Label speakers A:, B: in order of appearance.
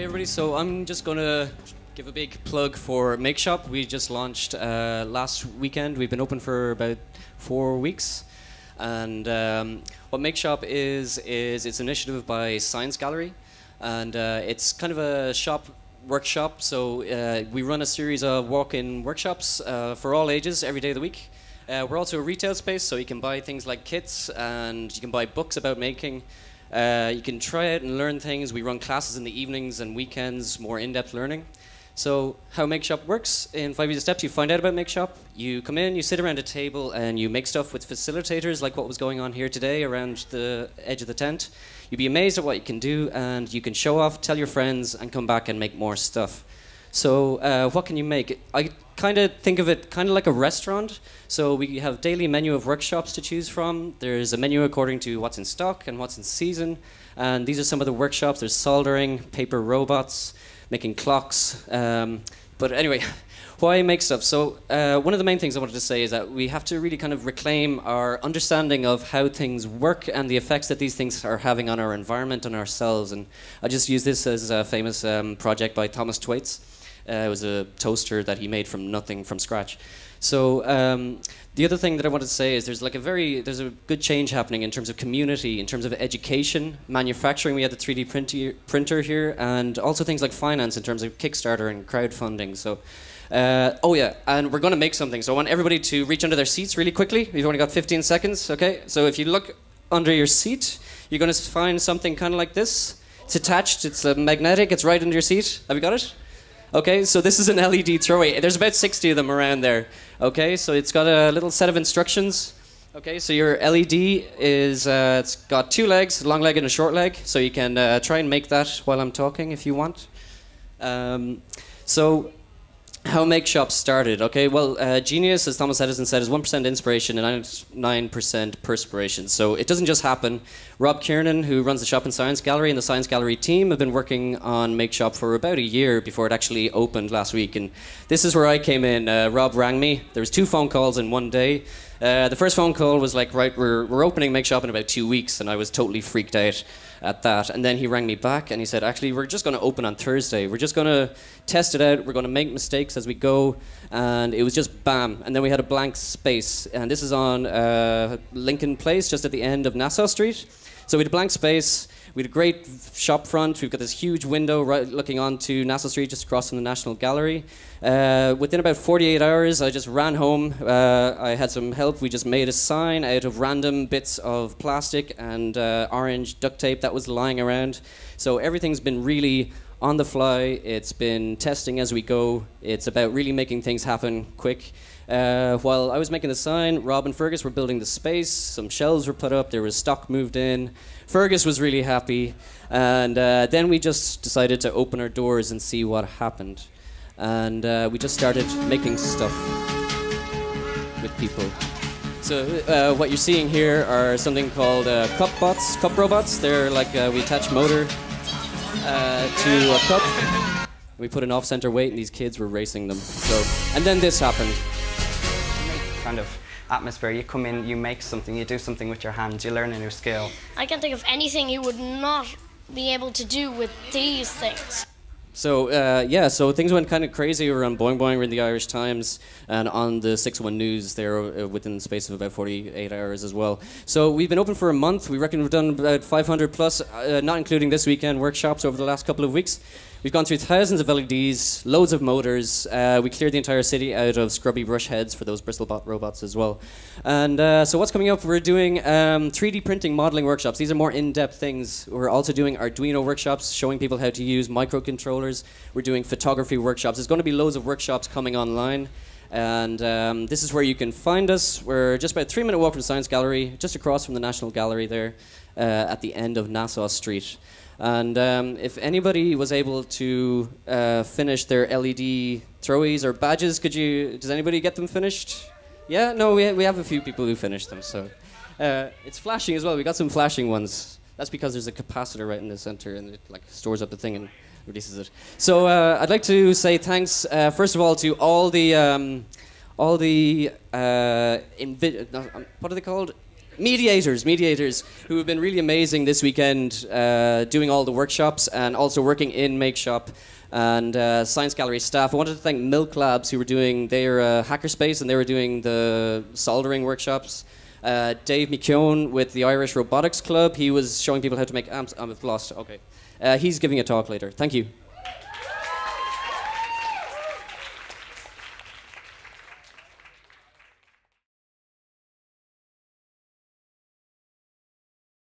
A: Okay, everybody, so I'm just going to give a big plug for MAKESHOP. We just launched last weekend. We've been open for about 4 weeks. And what MAKESHOP is it's an initiative by Science Gallery. And it's kind of a workshop. So we run a series of walk-in workshops for all ages every day of the week. We're also a retail space, so you can buy things like kits and you can buy books about making. You can try out and learn things. We run classes in the evenings and weekends, more in-depth learning. So how MAKESHOP works, in 5 easy steps, you find out about MAKESHOP, you come in, you sit around a table and you make stuff with facilitators like what was going on here today around the edge of the tent. You'd be amazed at what you can do and you can show off, tell your friends and come back and make more stuff. So what can you make? I kind of think of it kind of like a restaurant. So we have daily menu of workshops to choose from. There's a menu according to what's in stock and what's in season. And these are some of the workshops. There's soldering, paper robots, making clocks. But anyway, why make stuff? So one of the main things I wanted to say is that we have to really kind of reclaim our understanding of how things work and the effects that these things are having on our environment and ourselves. And I just use this as a famous project by Thomas Thwaites. It was a toaster that he made from nothing, from scratch. So the other thing that I wanted to say is there's a good change happening in terms of community, in terms of education, manufacturing. We had the 3D printer here, and also things like finance in terms of Kickstarter and crowdfunding. So, oh yeah, and we're going to make something. So I want everybody to reach under their seats really quickly. We've only got 15 seconds, okay? So if you look under your seat, you're going to find something kind of like this. It's attached, it's magnetic, it's right under your seat. Have you got it? Okay, so this is an LED throwaway. There's about 60 of them around there. Okay, so it's got a little set of instructions. Okay, so your LED is, it's got 2 legs, a long leg and a short leg. So you can try and make that while I'm talking if you want. So how MAKESHOP started. Okay, well, genius, as Thomas Edison said, is 1% inspiration and 99% perspiration. So it doesn't just happen. Rob Kiernan, who runs the Shop and Science Gallery, and the Science Gallery team have been working on MAKESHOP for about a year before it actually opened last week. And this is where I came in. Rob rang me. There was 2 phone calls in one day. The first phone call was like, right, we're opening MAKESHOP in about 2 weeks, and I was totally freaked out at that. And then he rang me back and he said, actually, we're just going to open on Thursday. We're just going to test it out. We're going to make mistakes as we go. And it was just bam. And then we had a blank space. And this is on Lincoln Place, just at the end of Nassau Street. So we had a blank space. We had a great shop front. We've got this huge window right looking onto Nassau Street, just across from the National Gallery. Within about 48 hours, I just ran home. I had some help. We just made a sign out of random bits of plastic and orange duct tape that was lying around. So everything's been really on the fly. It's been testing as we go. It's about really making things happen quick. While I was making the sign, Rob and Fergus were building the space. Some shelves were put up. There was stock moved in. Fergus was really happy. And then we just decided to open our doors and see what happened. And we just started making stuff with people. So what you're seeing here are something called cup robots. They're like we attach motor to a cup. We put an off-center weight, and these kids were racing them. So, and then this happened.
B: Kind of atmosphere. You come in, you make something, you do something with your hands, you learn a new skill.
C: I can't think of anything you would not be able to do with these things.
A: So yeah, so things went kind of crazy around Boing Boing. We're in the Irish Times and on the 6-1 News there within the space of about 48 hours as well. So we've been open for a month. We reckon we've done about 500 plus, not including this weekend workshops over the last couple of weeks. We've gone through thousands of LEDs, loads of motors. We cleared the entire city out of scrubby brush heads for those Bristol robots as well. And so what's coming up? We're doing 3D printing modeling workshops. These are more in-depth things. We're also doing Arduino workshops, showing people how to use microcontrollers. We're doing photography workshops. There's going to be loads of workshops coming online. And this is where you can find us. We're just about a 3-minute walk from the Science Gallery, just across from the National Gallery there at the end of Nassau Street. And if anybody was able to finish their LED throwies or badges, does anybody get them finished? Yeah? No, we have a few people who finished them, so. It's flashing as well. We got some flashing ones. That's because there's a capacitor right in the center and it like stores up the thing and releases it. So I'd like to say thanks, first of all, to all the what are they called? mediators, who have been really amazing this weekend, doing all the workshops and also working in MakeShop, and Science Gallery staff. I wanted to thank Milk Labs, who were doing their hackerspace, and they were doing the soldering workshops. Dave McKeown with the Irish Robotics Club, he was showing people how to make amps. I've lost, okay. He's giving a talk later. Thank you.